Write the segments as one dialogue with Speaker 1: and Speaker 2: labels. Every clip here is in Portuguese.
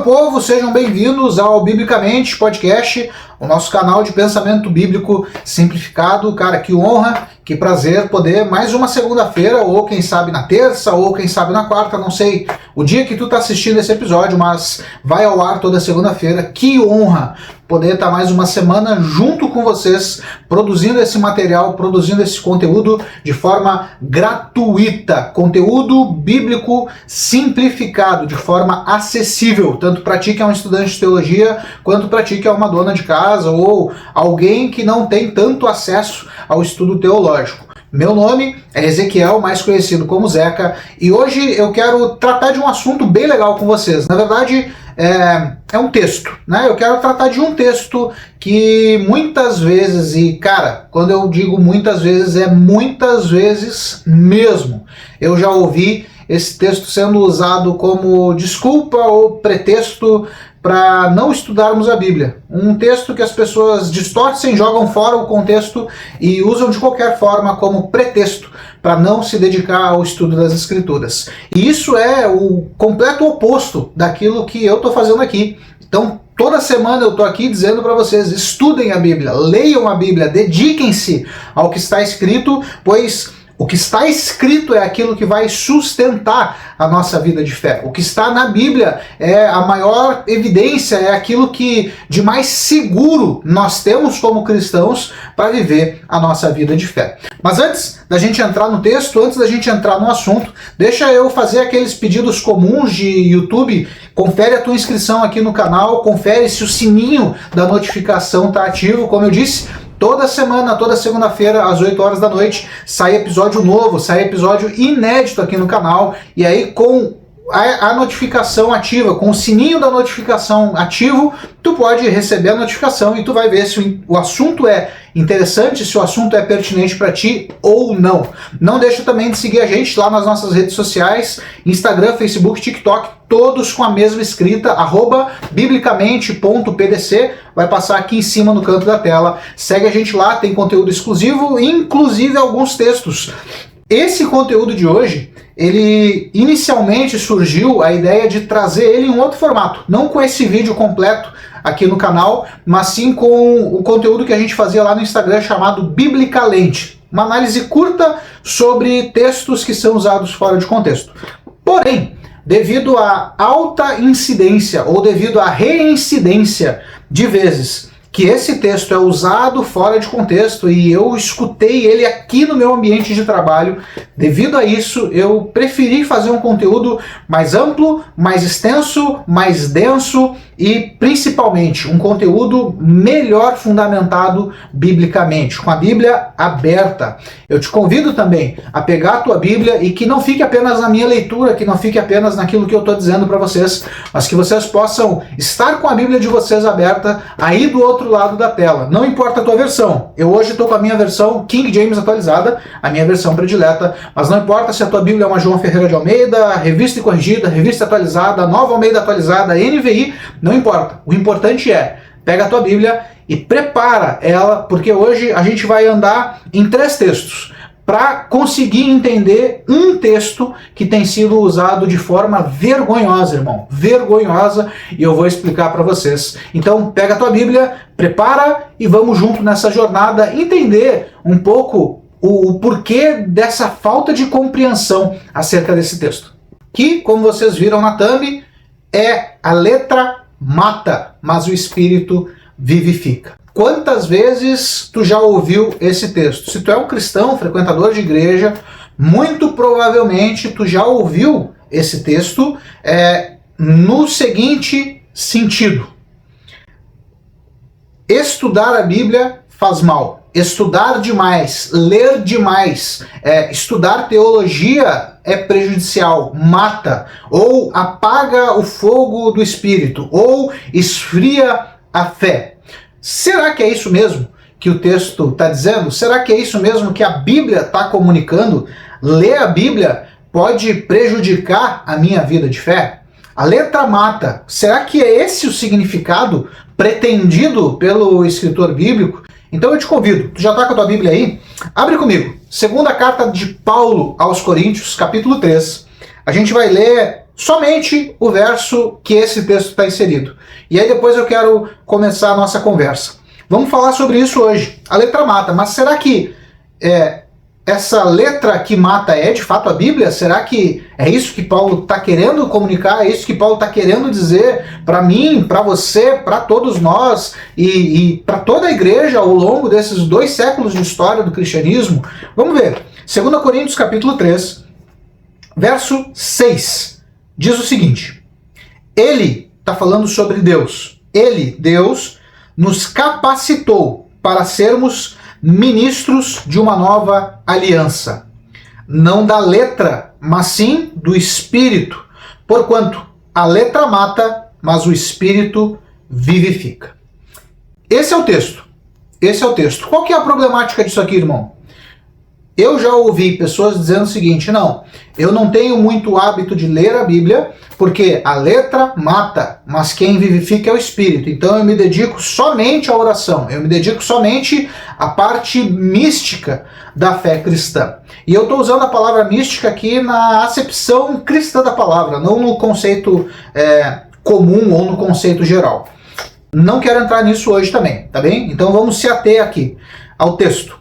Speaker 1: povo, sejam bem-vindos ao Biblicamente Podcast, o nosso canal de pensamento bíblico simplificado. Cara, que honra, que prazer poder mais uma segunda-feira, ou quem sabe na terça, ou quem sabe na quarta, não sei o dia que tu tá assistindo esse episódio, mas vai ao ar toda segunda-feira. Que honra poder estar mais uma semana junto com vocês, produzindo esse material, produzindo esse conteúdo de forma gratuita, conteúdo bíblico simplificado, de forma acessível, tanto para ti que é um estudante de teologia, quanto para ti que é uma dona de casa, ou alguém que não tem tanto acesso ao estudo teológico. Meu nome é Ezequiel, mais conhecido como Zeca, e hoje eu quero tratar de um assunto bem legal com vocês. Na verdade, é um texto, né? Eu quero tratar de um texto que muitas vezes, e cara, quando eu digo muitas vezes, é muitas vezes mesmo, eu já ouvi esse texto sendo usado como desculpa ou pretexto para não estudarmos a Bíblia. Um texto que as pessoas distorcem, jogam fora o contexto e usam de qualquer forma como pretexto para não se dedicar ao estudo das Escrituras. E isso é o completo oposto daquilo que eu estou fazendo aqui. Então, toda semana eu estou aqui dizendo para vocês, estudem a Bíblia, leiam a Bíblia, dediquem-se ao que está escrito, pois o que está escrito é aquilo que vai sustentar a nossa vida de fé. O que está na Bíblia é a maior evidência, é aquilo que de mais seguro nós temos como cristãos para viver a nossa vida de fé. Mas antes da gente entrar no texto, antes da gente entrar no assunto, deixa eu fazer aqueles pedidos comuns de YouTube. Confere a tua inscrição aqui no canal, confere se o sininho da notificação está ativo. Como eu disse, toda semana, toda segunda-feira, às 8 horas da noite, sai episódio novo, sai episódio inédito aqui no canal. E aí, com a notificação ativa, com o sininho da notificação ativo, tu pode receber a notificação e tu vai ver se o assunto é interessante, se o assunto é pertinente para ti ou não. Não deixa também de seguir a gente lá nas nossas redes sociais, Instagram, Facebook, TikTok, todos com a mesma escrita, @biblicamente.pdc, vai passar aqui em cima no canto da tela. Segue a gente lá, tem conteúdo exclusivo, inclusive alguns textos. Esse conteúdo de hoje, ele inicialmente surgiu a ideia de trazer ele em um outro formato, não com esse vídeo completo aqui no canal, mas sim com o conteúdo que a gente fazia lá no Instagram chamado Biblicamente, uma análise curta sobre textos que são usados fora de contexto. Porém, devido à alta incidência ou devido à reincidência de vezes que esse texto é usado fora de contexto e eu escutei ele aqui no meu ambiente de trabalho, devido a isso eu preferi fazer um conteúdo mais amplo, mais extenso, mais denso e principalmente um conteúdo melhor fundamentado biblicamente, com a Bíblia aberta. Eu te convido também a pegar a tua Bíblia e que não fique apenas na minha leitura, que não fique apenas naquilo que eu estou dizendo para vocês, mas que vocês possam estar com a Bíblia de vocês aberta aí do outro lado da tela. Não importa a tua versão. Eu hoje estou com a minha versão King James atualizada, a minha versão predileta, mas não importa se a tua Bíblia é uma João Ferreira de Almeida, Revista e Corrigida, Revista atualizada, Nova Almeida atualizada, NVI, não importa. O importante é, pega a tua Bíblia e prepara ela, porque hoje a gente vai andar em 3 textos para conseguir entender um texto que tem sido usado de forma vergonhosa, irmão. Vergonhosa, e eu vou explicar para vocês. Então, pega a tua Bíblia, prepara e vamos junto nessa jornada entender um pouco o porquê dessa falta de compreensão acerca desse texto. Que, como vocês viram na thumb, é a letra mata, mas o Espírito vivifica. Quantas vezes tu já ouviu esse texto? Se tu é um cristão, frequentador de igreja, muito provavelmente tu já ouviu esse texto no seguinte sentido: estudar a Bíblia faz mal. Estudar demais, ler demais, estudar teologia é prejudicial, mata, ou apaga o fogo do Espírito, ou esfria a fé. Será que é isso mesmo que o texto está dizendo? Será que é isso mesmo que a Bíblia está comunicando? Ler a Bíblia pode prejudicar a minha vida de fé? A letra mata. Será que é esse o significado pretendido pelo escritor bíblico? Então eu te convido, tu já está com a tua Bíblia aí? Abre comigo. Segunda carta de Paulo aos Coríntios, capítulo 3. A gente vai ler somente o verso que esse texto está inserido. E aí depois eu quero começar a nossa conversa. Vamos falar sobre isso hoje. A letra mata, mas será que essa letra que mata é de fato a Bíblia? Será que é isso que Paulo está querendo comunicar? É isso que Paulo está querendo dizer para mim, para você, para todos nós e para toda a igreja ao longo desses 2 séculos de história do cristianismo? Vamos ver. 2 Coríntios capítulo 3, verso 6, diz o seguinte: Ele, está falando sobre Deus, Ele, Deus, nos capacitou para sermos ministros de uma nova aliança, não da letra, mas sim do Espírito, porquanto a letra mata, mas o Espírito vivifica. Esse é o texto. Esse é o texto. Qual que é a problemática disso aqui, irmão? Eu já ouvi pessoas dizendo o seguinte: não, eu não tenho muito hábito de ler a Bíblia, porque a letra mata, mas quem vivifica é o Espírito. Então eu me dedico somente à oração, eu me dedico somente à parte mística da fé cristã. E eu estou usando a palavra mística aqui na acepção cristã da palavra, não no conceito comum ou no conceito geral. Não quero entrar nisso hoje também, tá bem? Então vamos se ater aqui ao texto.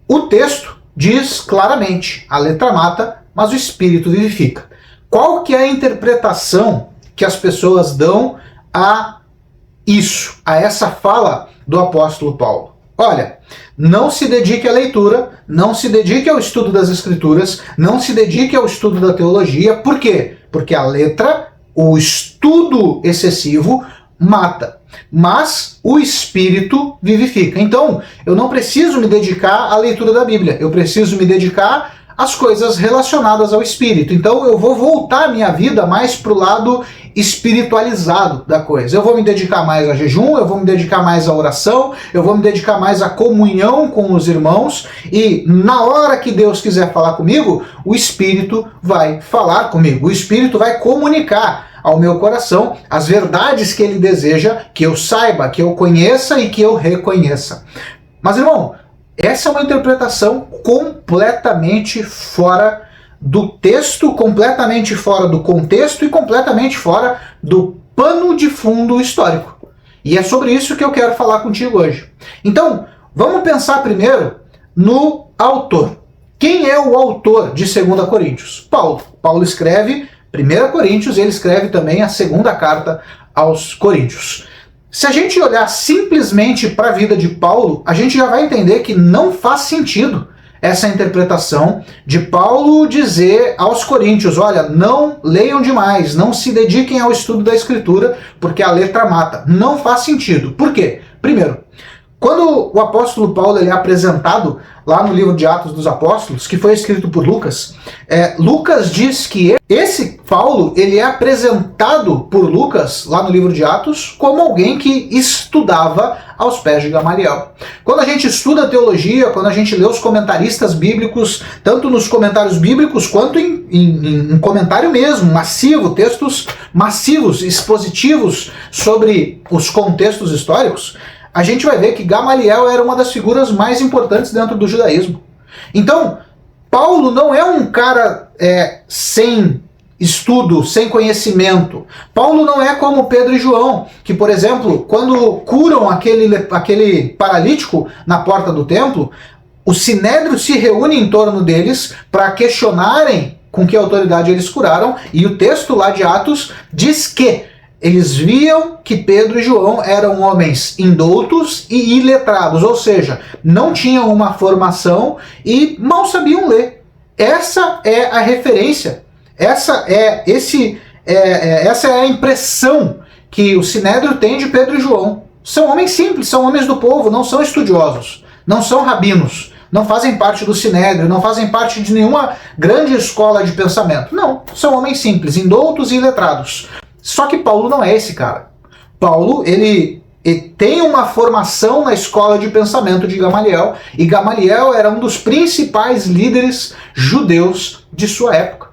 Speaker 1: O texto diz claramente: a letra mata, mas o Espírito vivifica. Qual que é a interpretação que as pessoas dão a isso, a essa fala do apóstolo Paulo? Olha, não se dedique à leitura, não se dedique ao estudo das Escrituras, não se dedique ao estudo da teologia. Por quê? Porque a letra, o estudo excessivo, mata, mas o Espírito vivifica. Então, eu não preciso me dedicar à leitura da Bíblia, eu preciso me dedicar às coisas relacionadas ao Espírito. Então, eu vou voltar a minha vida mais para o lado espiritualizado da coisa. Eu vou me dedicar mais a jejum, eu vou me dedicar mais à oração, eu vou me dedicar mais à comunhão com os irmãos, e na hora que Deus quiser falar comigo, o Espírito vai falar comigo, o Espírito vai comunicar ao meu coração as verdades que ele deseja que eu saiba, que eu conheça e que eu reconheça. Mas, irmão, essa é uma interpretação completamente fora do texto, completamente fora do contexto e completamente fora do pano de fundo histórico. E é sobre isso que eu quero falar contigo hoje. Então, vamos pensar primeiro no autor. Quem é o autor de 2 Coríntios? Paulo. Paulo escreve 1 Coríntios, ele escreve também a segunda carta aos Coríntios. Se a gente olhar simplesmente para a vida de Paulo, a gente já vai entender que não faz sentido essa interpretação de Paulo dizer aos coríntios: olha, não leiam demais, não se dediquem ao estudo da Escritura, porque a letra mata. Não faz sentido. Por quê? Primeiro, quando o apóstolo Paulo ele é apresentado lá no livro de Atos dos Apóstolos, que foi escrito por Lucas, Lucas diz que esse Paulo ele é apresentado por Lucas lá no livro de Atos como alguém que estudava aos pés de Gamaliel. Quando a gente estuda teologia, quando a gente lê os comentaristas bíblicos, tanto nos comentários bíblicos quanto em comentário mesmo, massivo, textos massivos, expositivos sobre os contextos históricos, a gente vai ver que Gamaliel era uma das figuras mais importantes dentro do judaísmo. Então, Paulo não é um cara sem estudo, sem conhecimento. Paulo não é como Pedro e João, que, por exemplo, quando curam aquele paralítico na porta do templo, o sinédrio se reúne em torno deles para questionarem com que autoridade eles curaram, e o texto lá de Atos diz que eles viam que Pedro e João eram homens indoutos e iletrados, ou seja, não tinham uma formação e mal sabiam ler. Essa é a referência, essa é a impressão que o Sinédrio tem de Pedro e João. São homens simples, são homens do povo, não são estudiosos, não são rabinos, não fazem parte do Sinédrio, não fazem parte de nenhuma grande escola de pensamento. Não, são homens simples, indoutos e iletrados. Só que Paulo não é esse cara. Paulo, ele tem uma formação na escola de pensamento de Gamaliel, e Gamaliel era um dos principais líderes judeus de sua época.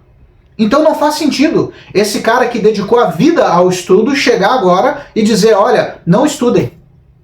Speaker 1: Então não faz sentido esse cara que dedicou a vida ao estudo chegar agora e dizer: olha, não estudem.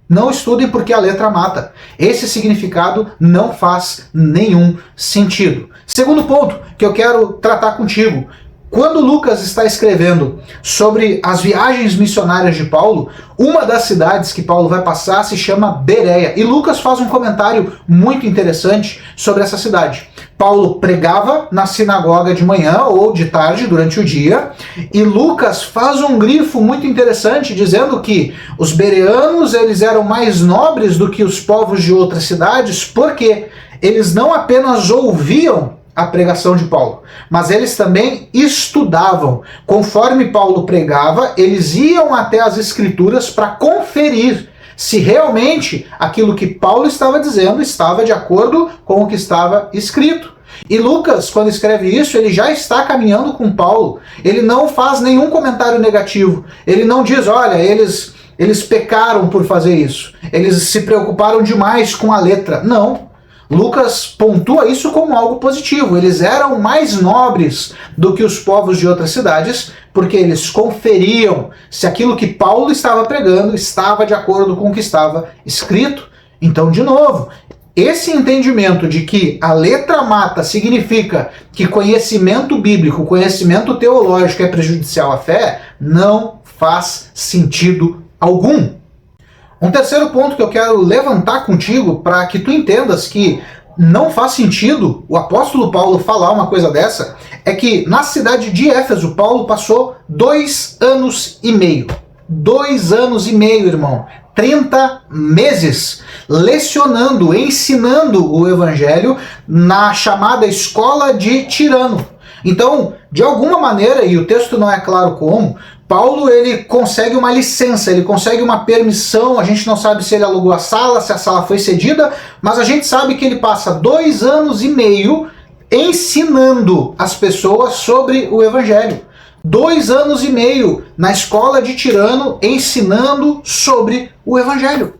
Speaker 1: Não estudem porque a letra mata. Esse significado não faz nenhum sentido. Segundo ponto que eu quero tratar contigo. Quando Lucas está escrevendo sobre as viagens missionárias de Paulo, uma das cidades que Paulo vai passar se chama Bereia. E Lucas faz um comentário muito interessante sobre essa cidade. Paulo pregava na sinagoga de manhã ou de tarde, durante o dia, e Lucas faz um grifo muito interessante dizendo que os bereanos eles eram mais nobres do que os povos de outras cidades, porque eles não apenas ouviam a pregação de Paulo, mas eles também estudavam. Conforme Paulo pregava, eles iam até as Escrituras para conferir se realmente aquilo que Paulo estava dizendo estava de acordo com o que estava escrito. E Lucas, quando escreve isso, ele já está caminhando com Paulo. Ele não faz nenhum comentário negativo. Ele não diz, olha, eles pecaram por fazer isso. Eles se preocuparam demais com a letra. Não. Lucas pontua isso como algo positivo. Eles eram mais nobres do que os povos de outras cidades, porque eles conferiam se aquilo que Paulo estava pregando estava de acordo com o que estava escrito. Então, de novo, esse entendimento de que a letra mata significa que conhecimento bíblico, conhecimento teológico é prejudicial à fé, não faz sentido algum. Um terceiro ponto que eu quero levantar contigo para que tu entendas que não faz sentido o apóstolo Paulo falar uma coisa dessa, é que na cidade de Éfeso, Paulo passou 2 anos e meio. 2 anos e meio, irmão. 30 meses lecionando, ensinando o evangelho na chamada escola de Tirano. Então, de alguma maneira, e o texto não é claro como, Paulo ele consegue uma licença, ele consegue uma permissão, a gente não sabe se ele alugou a sala, se a sala foi cedida, mas a gente sabe que ele passa 2 anos e meio ensinando as pessoas sobre o evangelho. 2 anos e meio na escola de Tirano ensinando sobre o evangelho.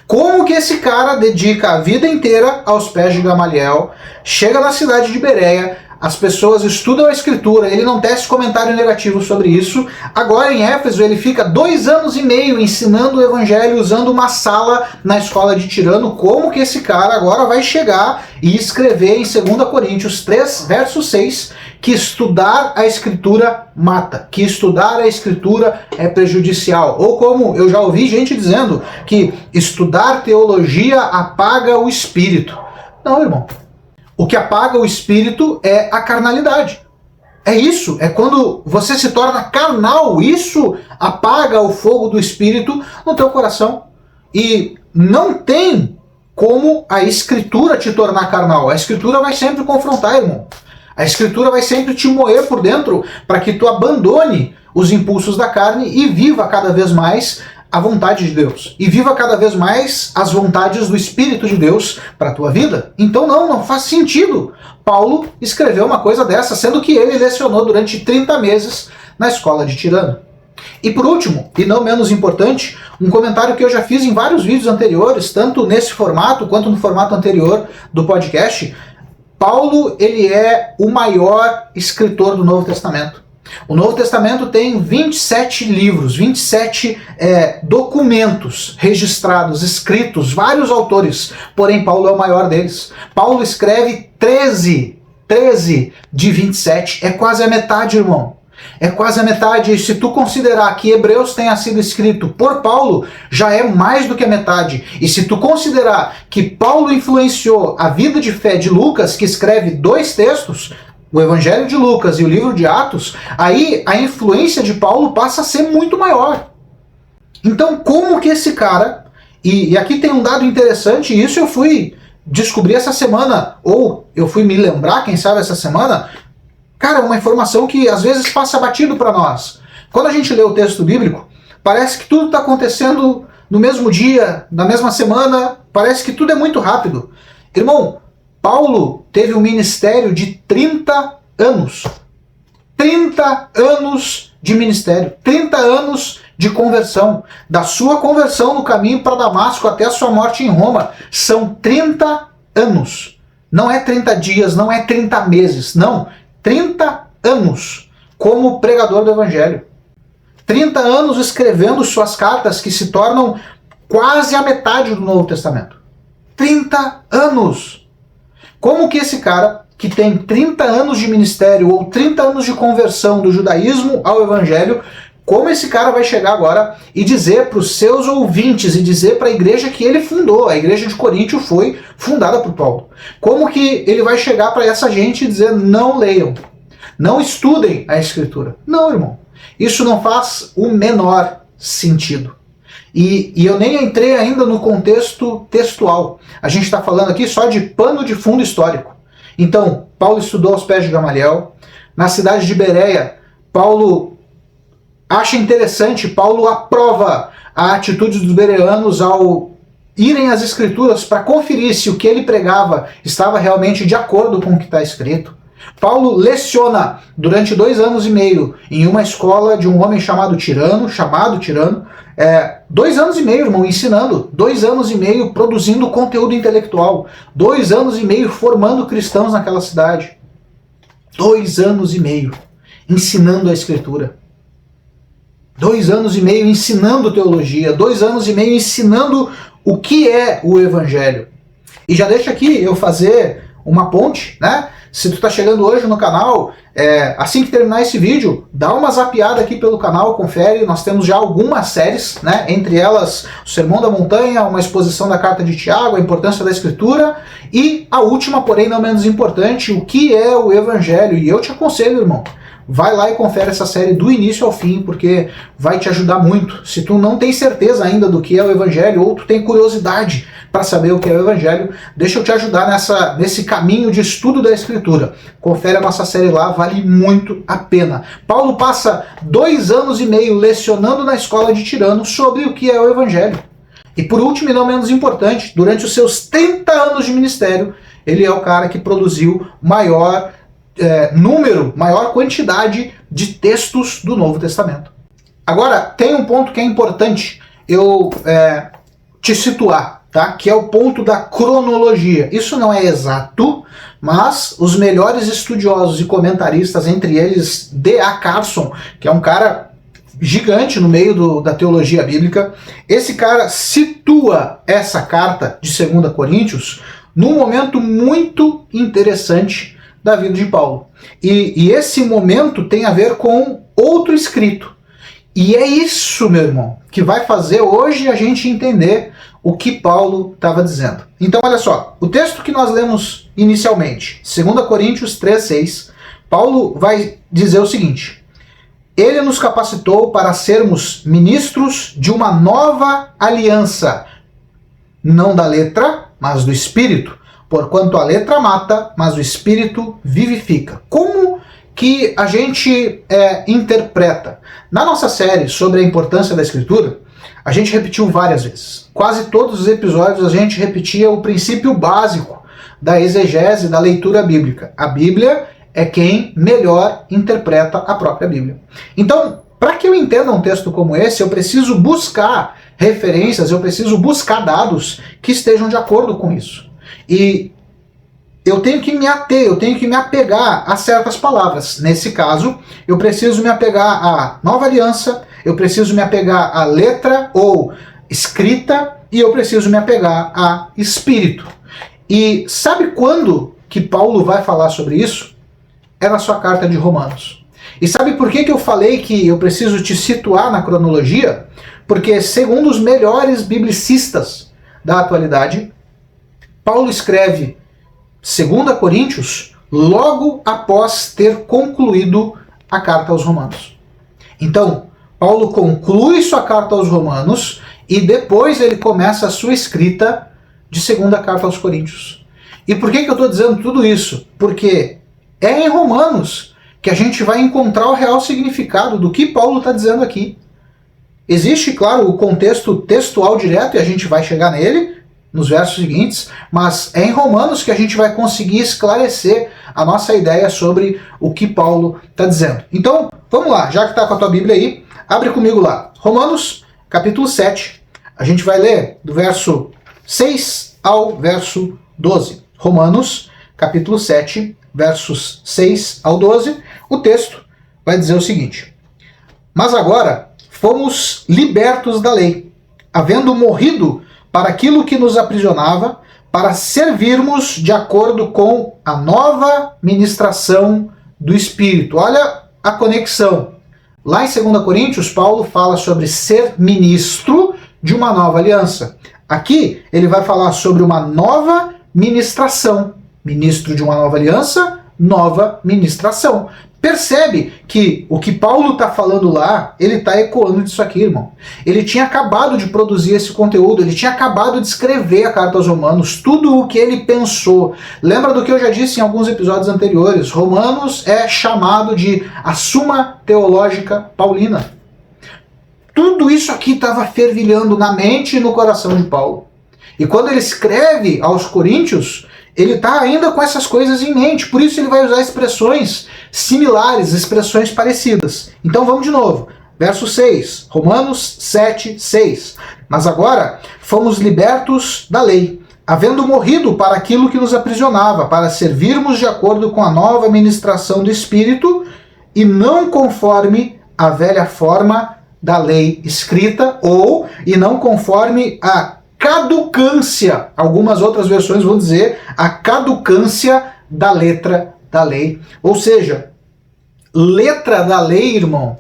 Speaker 1: Como que esse cara dedica a vida inteira aos pés de Gamaliel, chega na cidade de Bereia, as pessoas estudam a escritura, ele não tece comentário negativo sobre isso. Agora em Éfeso ele fica 2 anos e meio ensinando o evangelho usando uma sala na escola de Tirano. Como que esse cara agora vai chegar e escrever em 2 Coríntios 3, verso 6, que estudar a escritura mata, que estudar a escritura é prejudicial. Ou como eu já ouvi gente dizendo, que estudar teologia apaga o espírito. Não, irmão. O que apaga o espírito é a carnalidade. É isso, é quando você se torna carnal, isso apaga o fogo do espírito no teu coração. E não tem como a escritura te tornar carnal. A escritura vai sempre confrontar, irmão. A escritura vai sempre te moer por dentro para que tu abandone os impulsos da carne e viva cada vez mais a vontade de Deus. E viva cada vez mais as vontades do Espírito de Deus para a tua vida. Então não faz sentido Paulo escrever uma coisa dessa, sendo que ele lecionou durante 30 meses na escola de Tirano. E por último, e não menos importante, um comentário que eu já fiz em vários vídeos anteriores, tanto nesse formato quanto no formato anterior do podcast. Paulo, ele é o maior escritor do Novo Testamento. O Novo Testamento tem 27 livros, 27 documentos registrados, escritos, vários autores, porém Paulo é o maior deles. Paulo escreve 13 de 27, é quase a metade, irmão. É quase a metade. Se tu considerar que Hebreus tenha sido escrito por Paulo, já é mais do que a metade. E se tu considerar que Paulo influenciou a vida de fé de Lucas, que escreve 2 textos, o Evangelho de Lucas e o livro de Atos, aí a influência de Paulo passa a ser muito maior. Então, como que esse cara, e aqui tem um dado interessante, e isso eu fui descobrir essa semana, ou eu fui me lembrar, quem sabe essa semana, cara, uma informação que às vezes passa batido para nós. Quando a gente lê o texto bíblico, parece que tudo está acontecendo no mesmo dia, na mesma semana, parece que tudo é muito rápido. Irmão, Paulo teve um ministério de 30 anos. 30 anos de ministério. 30 anos de conversão. Da sua conversão no caminho para Damasco até a sua morte em Roma. São 30 anos. Não é 30 dias, não é 30 meses. Não. 30 anos como pregador do Evangelho. 30 anos escrevendo suas cartas que se tornam quase a metade do Novo Testamento. 30 anos. Como que esse cara, que tem 30 anos de ministério ou 30 anos de conversão do judaísmo ao evangelho, como esse cara vai chegar agora e dizer para os seus ouvintes e dizer para a igreja que ele fundou, a igreja de Coríntio foi fundada por Paulo. Como que ele vai chegar para essa gente e dizer não leiam, não estudem a Escritura? Não, irmão. Isso não faz o menor sentido. E eu nem entrei ainda no contexto textual. A gente está falando aqui só de pano de fundo histórico. Então, Paulo estudou aos pés de Gamaliel. Na cidade de Bereia, Paulo acha interessante, Paulo aprova a atitude dos bereanos ao irem às Escrituras para conferir se o que ele pregava estava realmente de acordo com o que está escrito. Paulo leciona durante 2 anos e meio em uma escola de um homem chamado Tirano, 2 anos e meio, irmão, ensinando, 2 anos e meio produzindo conteúdo intelectual, 2 anos e meio formando cristãos naquela cidade, 2 anos e meio ensinando a Escritura, 2 anos e meio ensinando teologia, 2 anos e meio ensinando o que é o Evangelho. E já deixa aqui eu fazer uma ponte, né? Se tu tá chegando hoje no canal, assim que terminar esse vídeo, dá uma zapeada aqui pelo canal, confere, nós temos já algumas séries, né? Entre elas o Sermão da Montanha, uma exposição da Carta de Tiago, a importância da Escritura, e a última, porém não menos importante, o que é o Evangelho. E eu te aconselho, irmão, vai lá e confere essa série do início ao fim, porque vai te ajudar muito. Se tu não tem certeza ainda do que é o Evangelho, ou tu tem curiosidade para saber o que é o Evangelho, deixa eu te ajudar nesse caminho de estudo da Escritura. Confere a nossa série lá, vale muito a pena. Paulo passa 2 anos e meio lecionando na escola de Tirano sobre o que é o Evangelho. E por último, e não menos importante, durante os seus 30 anos de ministério, ele é o cara que produziu maior quantidade de textos do Novo Testamento. Agora, tem um ponto que é importante eu te situar, tá? Que é o ponto da cronologia. Isso não é exato, mas os melhores estudiosos e comentaristas, entre eles D.A. Carson, que é um cara gigante no meio da teologia bíblica, esse cara situa essa carta de 2 Coríntios num momento muito interessante da vida de Paulo. E esse momento tem a ver com outro escrito. E é isso, meu irmão, que vai fazer hoje a gente entender o que Paulo estava dizendo. Então, olha só, o texto que nós lemos inicialmente, 2 Coríntios 3,6, Paulo vai dizer o seguinte: ele nos capacitou para sermos ministros de uma nova aliança, não da letra, mas do Espírito, porquanto a letra mata, mas o Espírito vivifica. Como que a gente interpreta? Na nossa série sobre a importância da Escritura, a gente repetiu várias vezes. Quase todos os episódios a gente repetia o princípio básico da exegese, da leitura bíblica. A Bíblia é quem melhor interpreta a própria Bíblia. Então, para que eu entenda um texto como esse, eu preciso buscar referências, eu preciso buscar dados que estejam de acordo com isso. E eu tenho que me ater, eu tenho que me apegar a certas palavras. Nesse caso, eu preciso me apegar à nova aliança, eu preciso me apegar à letra ou escrita, e eu preciso me apegar a espírito. E sabe quando que Paulo vai falar sobre isso? É na sua carta de Romanos. E sabe por que eu falei que eu preciso te situar na cronologia? Porque, segundo os melhores biblicistas da atualidade, Paulo escreve 2 Coríntios logo após ter concluído a carta aos Romanos. Então, Paulo conclui sua carta aos Romanos e depois ele começa a sua escrita de 2ª carta aos Coríntios. E por que eu estou dizendo tudo isso? Porque é em Romanos que a gente vai encontrar o real significado do que Paulo está dizendo aqui. Existe, claro, o contexto textual direto, e a gente vai chegar nele nos versos seguintes, mas é em Romanos que a gente vai conseguir esclarecer a nossa ideia sobre o que Paulo está dizendo. Então, vamos lá, já que está com a tua Bíblia aí, abre comigo lá. Romanos, capítulo 7, a gente vai ler do verso 6 ao verso 12. Romanos, capítulo 7, versos 6 ao 12, o texto vai dizer o seguinte: mas agora fomos libertos da lei, havendo morrido para aquilo que nos aprisionava, para servirmos de acordo com a nova ministração do Espírito. Olha a conexão. Lá em 2 Coríntios, Paulo fala sobre ser ministro de uma nova aliança. Aqui, ele vai falar sobre uma nova ministração. Ministro de uma nova aliança, nova ministração. Percebe que o que Paulo está falando lá, ele está ecoando disso aqui, irmão. Ele tinha acabado de produzir esse conteúdo, ele tinha acabado de escrever a carta aos Romanos, tudo o que ele pensou. Lembra do que eu já disse em alguns episódios anteriores? Romanos é chamado de a Suma Teológica Paulina. Tudo isso aqui estava fervilhando na mente e no coração de Paulo. E quando ele escreve aos Coríntios, ele está ainda com essas coisas em mente, por isso ele vai usar expressões similares, expressões parecidas. Então vamos de novo, verso 6, Romanos 7, 6. Mas agora fomos libertos da lei, havendo morrido para aquilo que nos aprisionava, para servirmos de acordo com a nova ministração do Espírito, e não conforme a velha forma da lei escrita, ou e não conforme a caducância, algumas outras versões vão dizer a caducância da letra da lei. Ou seja, letra da lei, irmão,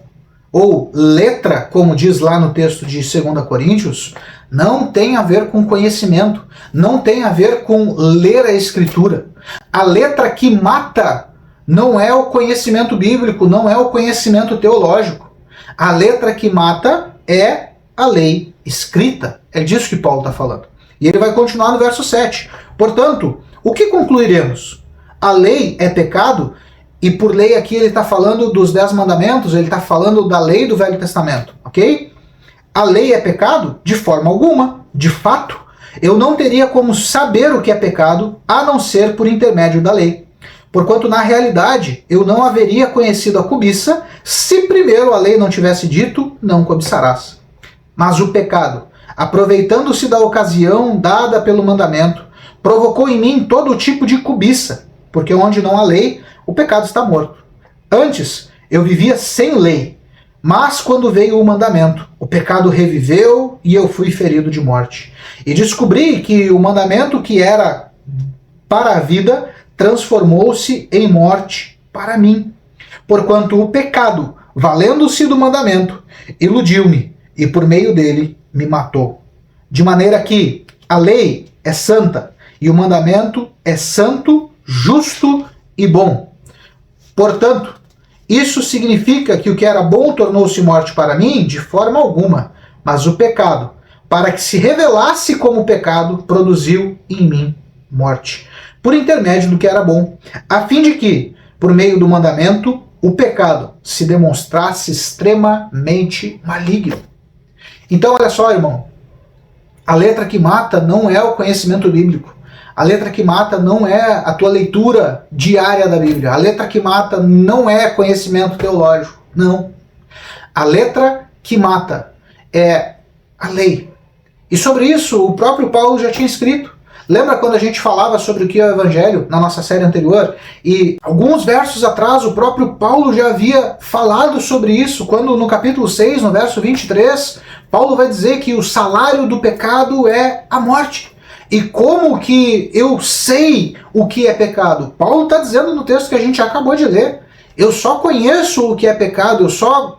Speaker 1: ou letra, como diz lá no texto de 2 Coríntios, não tem a ver com conhecimento, não tem a ver com ler a Escritura. A letra que mata não é o conhecimento bíblico, não é o conhecimento teológico. A letra que mata é a lei escrita. É disso que Paulo está falando. E ele vai continuar no verso 7. Portanto, o que concluiremos? A lei é pecado? E por lei aqui ele está falando dos 10 mandamentos, ele está falando da lei do Velho Testamento, ok? A lei é pecado? De forma alguma. De fato, eu não teria como saber o que é pecado, a não ser por intermédio da lei. Porquanto, na realidade, eu não haveria conhecido a cobiça, se primeiro a lei não tivesse dito, não cobiçarás. Mas o pecado, aproveitando-se da ocasião dada pelo mandamento, provocou em mim todo tipo de cobiça, porque onde não há lei, o pecado está morto. Antes, eu vivia sem lei, mas quando veio o mandamento, o pecado reviveu e eu fui ferido de morte. E descobri que o mandamento que era para a vida transformou-se em morte para mim. Porquanto o pecado, valendo-se do mandamento, iludiu-me, e por meio dele me matou. De maneira que a lei é santa e o mandamento é santo, justo e bom. Portanto, isso significa que o que era bom tornou-se morte para mim? De forma alguma. Mas o pecado, para que se revelasse como pecado, produziu em mim morte, por intermédio do que era bom, a fim de que, por meio do mandamento, o pecado se demonstrasse extremamente maligno. Então, olha só, irmão, a letra que mata não é o conhecimento bíblico. A letra que mata não é a tua leitura diária da Bíblia. A letra que mata não é conhecimento teológico. Não. A letra que mata é a lei. E sobre isso, o próprio Paulo já tinha escrito. Lembra quando a gente falava sobre o que é o Evangelho na nossa série anterior? E alguns versos atrás o próprio Paulo já havia falado sobre isso, quando no capítulo 6, no verso 23, Paulo vai dizer que o salário do pecado é a morte. E como que eu sei o que é pecado? Paulo está dizendo no texto que a gente acabou de ler. Eu só conheço o que é pecado, eu só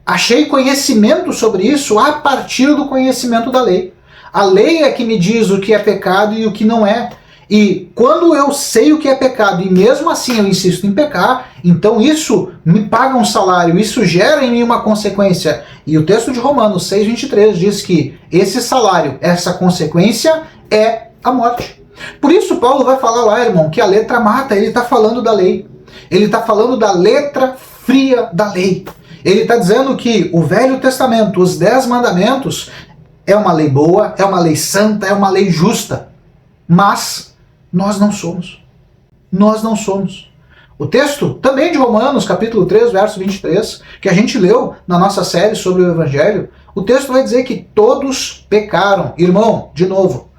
Speaker 1: achei conhecimento sobre isso a partir do conhecimento da lei. A lei é que me diz o que é pecado e o que não é. E quando eu sei o que é pecado e mesmo assim eu insisto em pecar, então isso me paga um salário, isso gera em mim uma consequência. E o texto de Romanos 6,23 diz que esse salário, essa consequência é a morte. Por isso Paulo vai falar lá, irmão, que a letra mata. Ele está falando da lei. Ele está falando da letra fria da lei. Ele está dizendo que o Velho Testamento, os 10 mandamentos, é uma lei boa, é uma lei santa, é uma lei justa. Mas nós não somos. Nós não somos. O texto também de Romanos, capítulo 3, verso 23, que a gente leu na nossa série sobre o Evangelho, o texto vai dizer que todos pecaram. Irmão, de novo,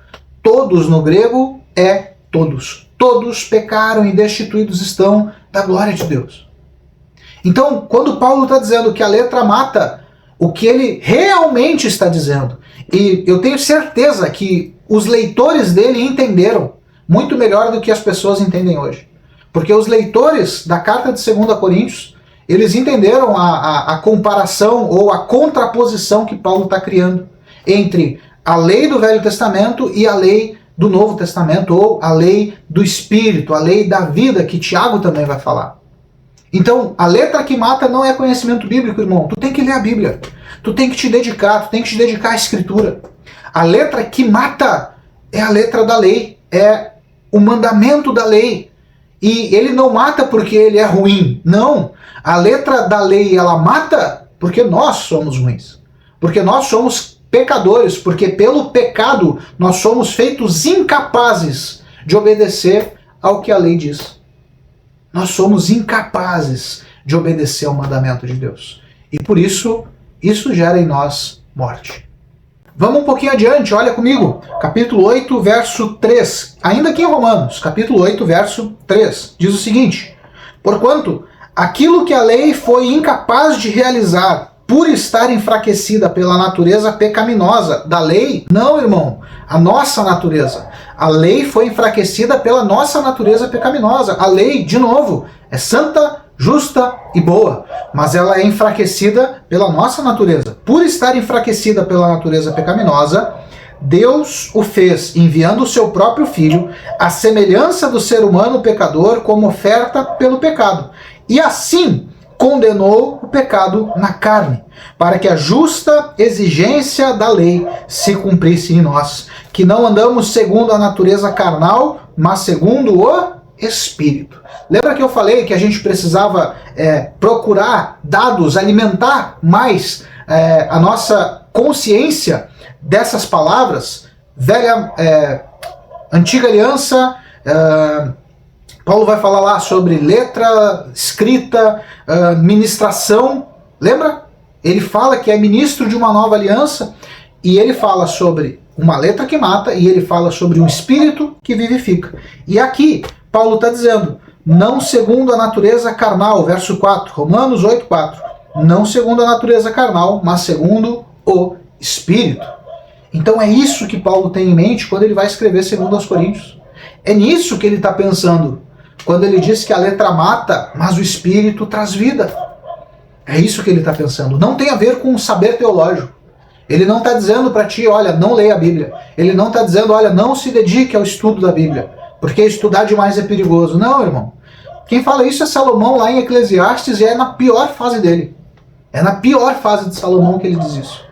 Speaker 1: todos no grego é todos. Todos pecaram e destituídos estão da glória de Deus. Então, quando Paulo está dizendo que a letra mata, o que ele realmente está dizendo. E eu tenho certeza que os leitores dele entenderam muito melhor do que as pessoas entendem hoje. Porque os leitores da carta de 2 Coríntios, eles entenderam a comparação ou a contraposição que Paulo está criando entre a lei do Velho Testamento e a lei do Novo Testamento, ou a lei do Espírito, a lei da vida, que Tiago também vai falar. Então, a letra que mata não é conhecimento bíblico, irmão. Tu tem que ler a Bíblia. Tu tem que te dedicar, tu tem que te dedicar à Escritura. A letra que mata é a letra da lei, é o mandamento da lei. E ele não mata porque ele é ruim. Não. A letra da lei, ela mata porque nós somos ruins. Porque nós somos pecadores, porque pelo pecado nós somos feitos incapazes de obedecer ao que a lei diz. Nós somos incapazes de obedecer ao mandamento de Deus. E por isso, isso gera em nós morte. Vamos um pouquinho adiante, olha comigo. Capítulo 8, verso 3. Ainda aqui em Romanos, capítulo 8, verso 3. Diz o seguinte: porquanto aquilo que a lei foi incapaz de realizar, por estar enfraquecida pela natureza pecaminosa da lei, não, irmão, a nossa natureza. A lei foi enfraquecida pela nossa natureza pecaminosa. A lei, de novo, é santa, justa e boa, mas ela é enfraquecida pela nossa natureza. Por estar enfraquecida pela natureza pecaminosa, Deus o fez enviando o seu próprio Filho, à semelhança do ser humano pecador, como oferta pelo pecado. E assim condenou o pecado na carne, para que a justa exigência da lei se cumprisse em nós, que não andamos segundo a natureza carnal, mas segundo o Espírito. Lembra que eu falei que a gente precisava procurar dados, alimentar mais a nossa consciência dessas palavras? Antiga aliança, Paulo vai falar lá sobre letra, escrita, ministração. Lembra? Ele fala que é ministro de uma nova aliança e ele fala sobre uma letra que mata e ele fala sobre um espírito que vivifica. E aqui, Paulo está dizendo, não segundo a natureza carnal, verso 4, Romanos 8, 4. Não segundo a natureza carnal, mas segundo o Espírito. Então é isso que Paulo tem em mente quando ele vai escrever 2 Coríntios. É nisso que ele está pensando quando ele diz que a letra mata, mas o Espírito traz vida. É isso que ele está pensando. Não tem a ver com saber teológico. Ele não está dizendo para ti, olha, não leia a Bíblia. Ele não está dizendo, olha, não se dedique ao estudo da Bíblia, porque estudar demais é perigoso. Não, irmão. Quem fala isso é Salomão lá em Eclesiastes e é na pior fase dele. É na pior fase de Salomão que ele diz isso.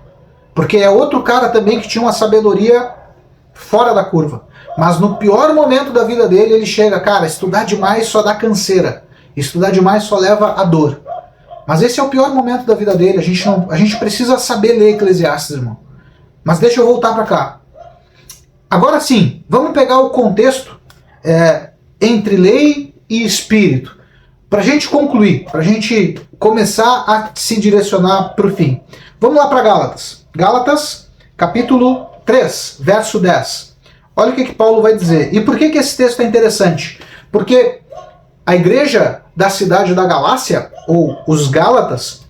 Speaker 1: Porque é outro cara também que tinha uma sabedoria fora da curva. Mas no pior momento da vida dele, ele chega, cara, estudar demais só dá canseira. Estudar demais só leva a dor. Mas esse é o pior momento da vida dele. A gente precisa saber ler Eclesiastes, irmão. Mas deixa eu voltar para cá. Agora sim, vamos pegar o contexto entre lei e espírito. Para a gente concluir, para a gente começar a se direcionar para o fim. Vamos lá para Gálatas. Gálatas, capítulo 3, verso 10. Olha o que Paulo vai dizer. E por que esse texto é interessante? Porque a igreja da cidade da Galácia, ou os Gálatas,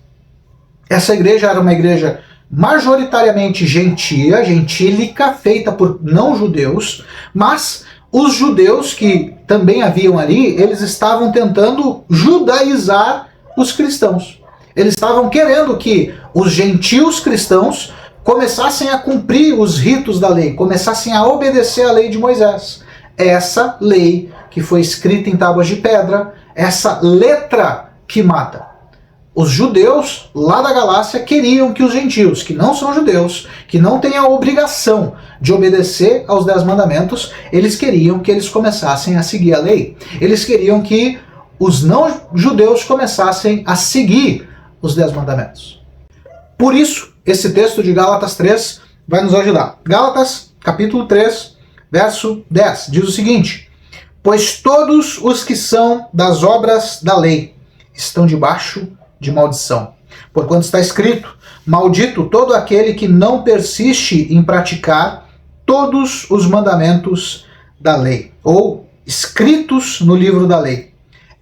Speaker 1: essa igreja era uma igreja majoritariamente gentílica, feita por não-judeus, mas os judeus que também haviam ali, eles estavam tentando judaizar os cristãos. Eles estavam querendo que os gentios cristãos começassem a cumprir os ritos da lei, começassem a obedecer à lei de Moisés. Essa lei que foi escrita em tábuas de pedra, essa letra que mata. Os judeus lá da Galácia queriam que os gentios, que não são judeus, que não têm a obrigação de obedecer aos 10 mandamentos, eles queriam que eles começassem a seguir a lei. Eles queriam que os não-judeus começassem a seguir os 10 mandamentos. Por isso, esse texto de Gálatas 3 vai nos ajudar. Gálatas, capítulo 3, verso 10, diz o seguinte: pois todos os que são das obras da lei estão debaixo de maldição. Porquanto está escrito, maldito todo aquele que não persiste em praticar todos os mandamentos da lei, ou escritos no livro da lei.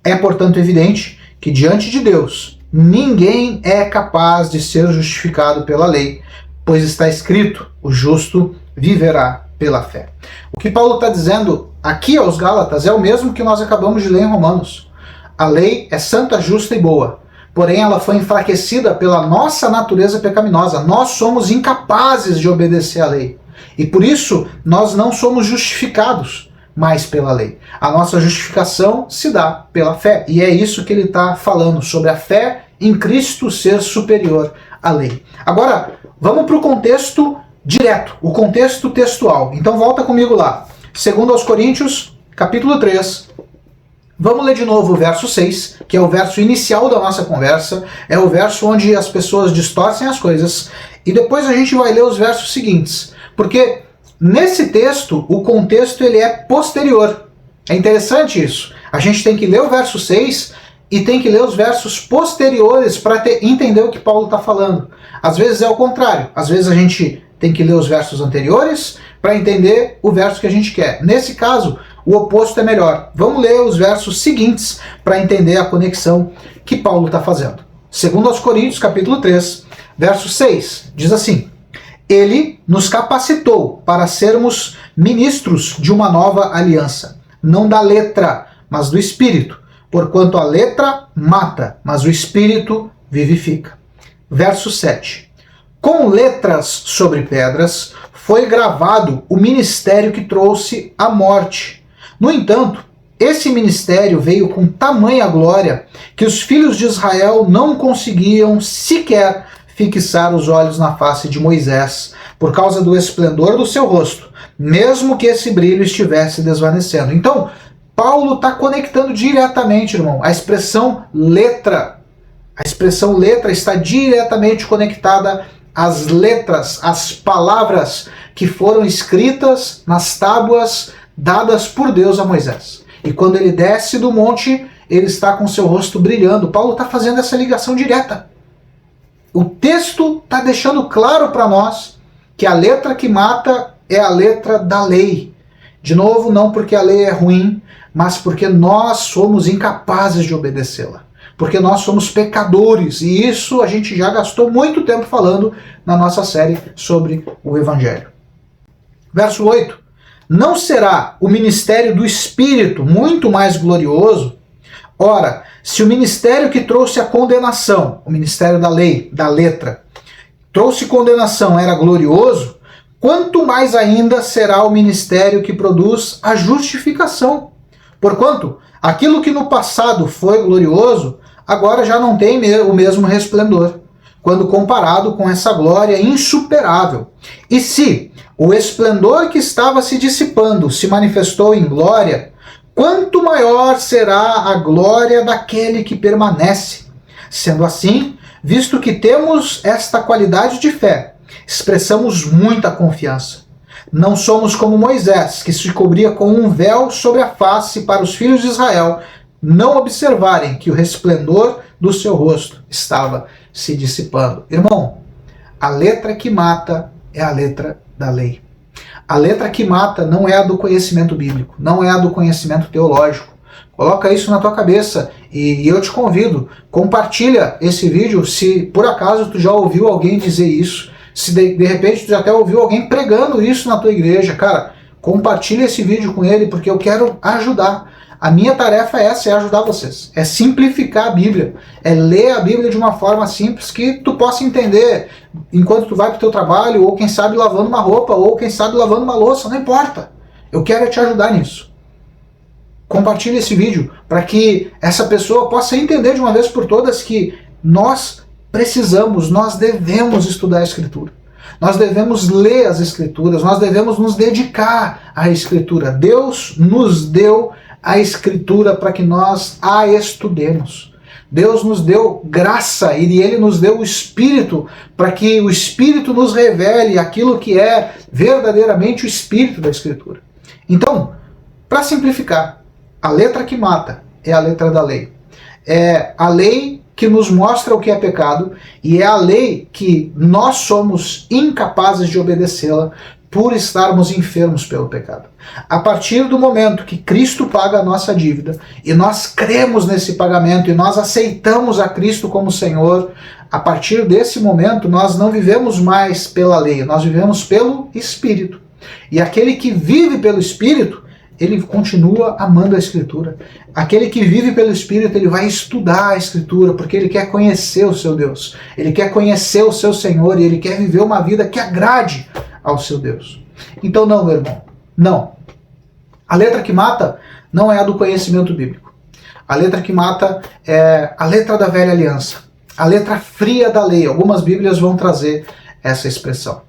Speaker 1: É, portanto, evidente que diante de Deus ninguém é capaz de ser justificado pela lei, pois está escrito, o justo viverá pela fé. O que Paulo está dizendo aqui aos Gálatas é o mesmo que nós acabamos de ler em Romanos. A lei é santa, justa e boa, porém ela foi enfraquecida pela nossa natureza pecaminosa. Nós somos incapazes de obedecer à lei. E por isso nós não somos justificados mais pela lei. A nossa justificação se dá pela fé. E é isso que ele está falando, sobre a fé em Cristo ser superior à lei. Agora, vamos para o contexto direto, o contexto textual. Então volta comigo lá. 2 Coríntios, capítulo 3. Vamos ler de novo o verso 6, que é o verso inicial da nossa conversa. É o verso onde as pessoas distorcem as coisas. E depois a gente vai ler os versos seguintes. Porque nesse texto, o contexto ele é posterior. É interessante isso. A gente tem que ler o verso 6 e tem que ler os versos posteriores para entender o que Paulo está falando. Às vezes é o contrário. Às vezes a gente tem que ler os versos anteriores para entender o verso que a gente quer. Nesse caso, o oposto é melhor. Vamos ler os versos seguintes para entender a conexão que Paulo está fazendo. 2 Coríntios, capítulo 3, verso 6, diz assim: Ele nos capacitou para sermos ministros de uma nova aliança, não da letra, mas do Espírito, porquanto a letra mata, mas o Espírito vivifica. Verso 7. Com letras sobre pedras foi gravado o ministério que trouxe a morte. No entanto, esse ministério veio com tamanha glória que os filhos de Israel não conseguiam sequer fixar os olhos na face de Moisés, por causa do esplendor do seu rosto, mesmo que esse brilho estivesse desvanecendo. Então, Paulo está conectando diretamente, irmão, a expressão letra. A expressão letra está diretamente conectada às letras, às palavras que foram escritas nas tábuas dadas por Deus a Moisés. E quando ele desce do monte, ele está com seu rosto brilhando. Paulo está fazendo essa ligação direta. O texto está deixando claro para nós que a letra que mata é a letra da lei. De novo, não porque a lei é ruim, mas porque nós somos incapazes de obedecê-la. Porque nós somos pecadores, e isso a gente já gastou muito tempo falando na nossa série sobre o Evangelho. Verso 8. Não será o ministério do Espírito muito mais glorioso? Ora, se o ministério que trouxe a condenação, o ministério da lei, da letra, trouxe condenação, era glorioso, quanto mais ainda será o ministério que produz a justificação. Porquanto, aquilo que no passado foi glorioso, agora já não tem o mesmo resplendor, quando comparado com essa glória insuperável. E se o esplendor que estava se dissipando se manifestou em glória, quanto maior será a glória daquele que permanece. Sendo assim, visto que temos esta qualidade de fé, expressamos muita confiança. Não somos como Moisés, que se cobria com um véu sobre a face para os filhos de Israel não observarem que o resplendor do seu rosto estava se dissipando. Irmão, a letra que mata é a letra da lei. A letra que mata não é a do conhecimento bíblico, não é a do conhecimento teológico. Coloca isso na tua cabeça e eu te convido, compartilha esse vídeo se por acaso tu já ouviu alguém dizer isso, se de repente tu já até ouviu alguém pregando isso na tua igreja. Cara, compartilha esse vídeo com ele porque eu quero ajudar. A minha tarefa é essa, é ajudar vocês. É simplificar a Bíblia. É ler a Bíblia de uma forma simples que tu possa entender enquanto tu vai para o teu trabalho, ou quem sabe lavando uma roupa, ou quem sabe lavando uma louça, não importa. Eu quero te ajudar nisso. Compartilhe esse vídeo para que essa pessoa possa entender de uma vez por todas que nós precisamos, nós devemos estudar a Escritura. Nós devemos ler as Escrituras, nós devemos nos dedicar à Escritura. Deus nos deu a Escritura para que nós a estudemos. Deus nos deu graça e Ele nos deu o Espírito para que o Espírito nos revele aquilo que é verdadeiramente o Espírito da Escritura. Então, para simplificar, a letra que mata é a letra da lei. É a lei que nos mostra o que é pecado e é a lei que nós somos incapazes de obedecê-la por estarmos enfermos pelo pecado. A partir do momento que Cristo paga a nossa dívida e nós cremos nesse pagamento e nós aceitamos a Cristo como Senhor, a partir desse momento nós não vivemos mais pela lei, nós vivemos pelo Espírito. E aquele que vive pelo Espírito, ele continua amando a Escritura. Aquele que vive pelo Espírito, ele vai estudar a Escritura, porque ele quer conhecer o seu Deus. Ele quer conhecer o seu Senhor e ele quer viver uma vida que agrade ao seu Deus. Então não, meu irmão, não. A letra que mata não é a do conhecimento bíblico. A letra que mata é a letra da velha aliança. A letra fria da lei. Algumas bíblias vão trazer essa expressão.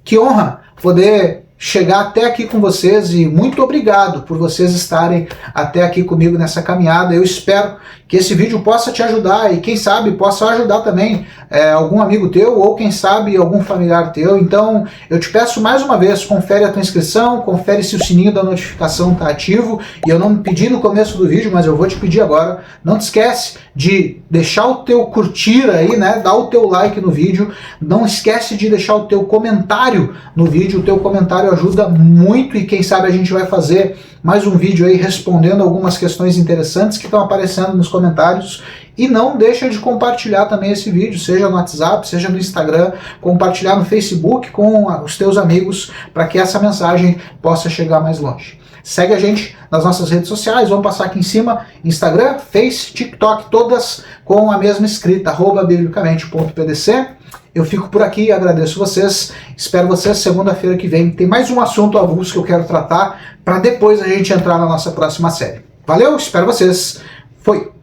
Speaker 1: Que honra poder chegar até aqui com vocês e muito obrigado por vocês estarem até aqui comigo nessa caminhada. Eu espero que esse vídeo possa te ajudar e quem sabe possa ajudar também algum amigo teu ou quem sabe algum familiar teu. Então eu te peço mais uma vez, confere a tua inscrição, confere se o sininho da notificação está ativo, e eu não pedi no começo do vídeo, mas eu vou te pedir agora. Não te esquece de deixar o teu curtir aí, né? Dá o teu like no vídeo. Não esquece de deixar o teu comentário no vídeo. O teu comentário ajuda muito e quem sabe a gente vai fazer mais um vídeo aí respondendo algumas questões interessantes que estão aparecendo nos comentários. E não deixa de compartilhar também esse vídeo, seja no WhatsApp, seja no Instagram, compartilhar no Facebook com os teus amigos para que essa mensagem possa chegar mais longe. Segue a gente nas nossas redes sociais, vamos passar aqui em cima, Instagram, Face, TikTok, todas com a mesma escrita, @biblicamente.pdc. Eu fico por aqui, agradeço vocês, espero vocês segunda-feira que vem. Tem mais um assunto avulso que eu quero tratar para depois a gente entrar na nossa próxima série. Valeu, espero vocês. Foi!